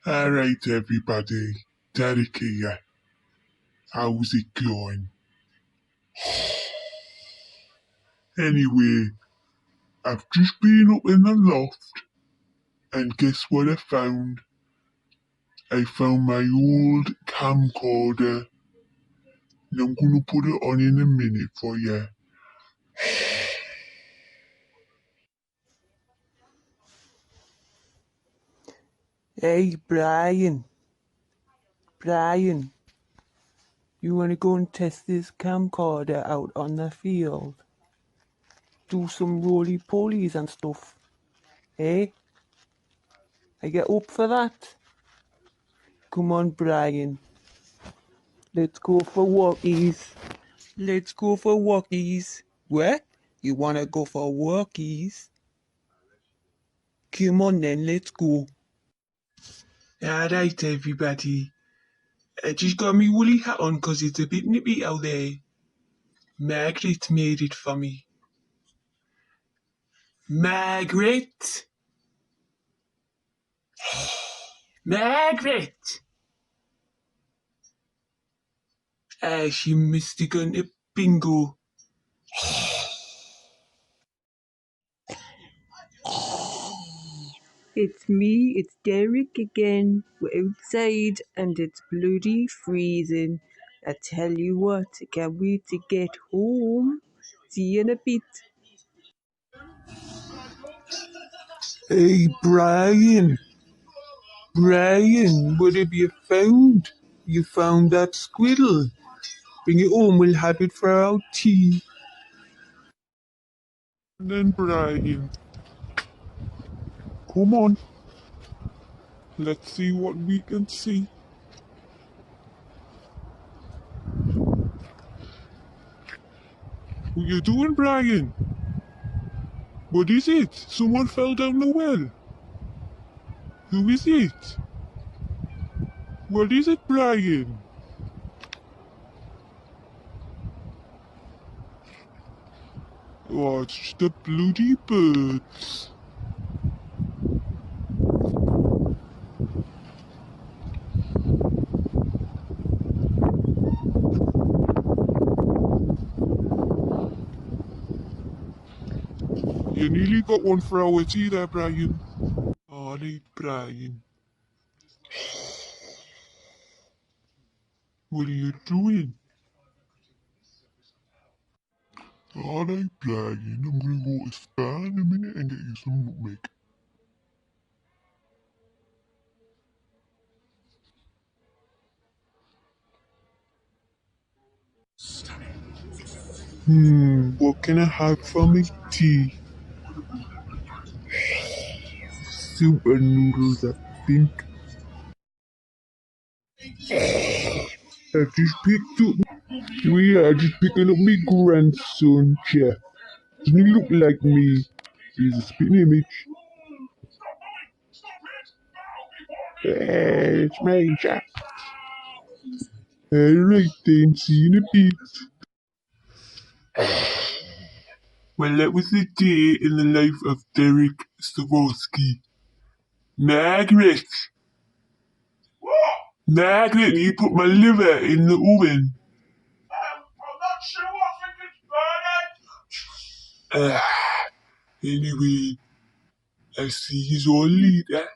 Alright everybody, Derek here. How's it going? Anyway, I've just been up in the loft and guess what I found? I found my old camcorder and I'm gonna put it on in a minute for you. Hey, Brian, you wanna go and test this camcorder out on the field? Do some roly-polies and stuff, eh? I get up for that? Come on, Brian. Let's go for walkies. What? You wanna go for walkies? Come on then, let's go. Alright everybody. I just got me woolly hat on 'cause it's a bit nippy out there. Margaret made it for me. Margaret! Margaret! She must have gone to bingo. It's me, it's Derek again. We're outside and it's bloody freezing. I tell you what, I can't wait to get home. See you in a bit. Hey, Brian, what have you found? You found that squirrel. Bring it home, we'll have it for our tea. And then Brian, come on. Let's see what we can see. What you doing, Brian? What is it? Someone fell down the well. Who is it? What is it, Brian? Oh, it's just the bloody birds. You nearly got one for our tea there, Brian. Alright, Brian. What are you doing? Alright, Brian. I'm gonna go to Spar in a minute and get you some nutmeg. What can I have for my tea? Super noodles, I think. I just picked up. I just picking up my grandson, Jeff. Doesn't he look like me? He's a spitting image. It's me, Jeff. Alright then, see you in a bit. Well, that was the day in the life of Derek Swarvoski. Margaret! Margaret, you put my liver in the oven. I'm not sure what I think it's burning. Anyway, I see he's all later.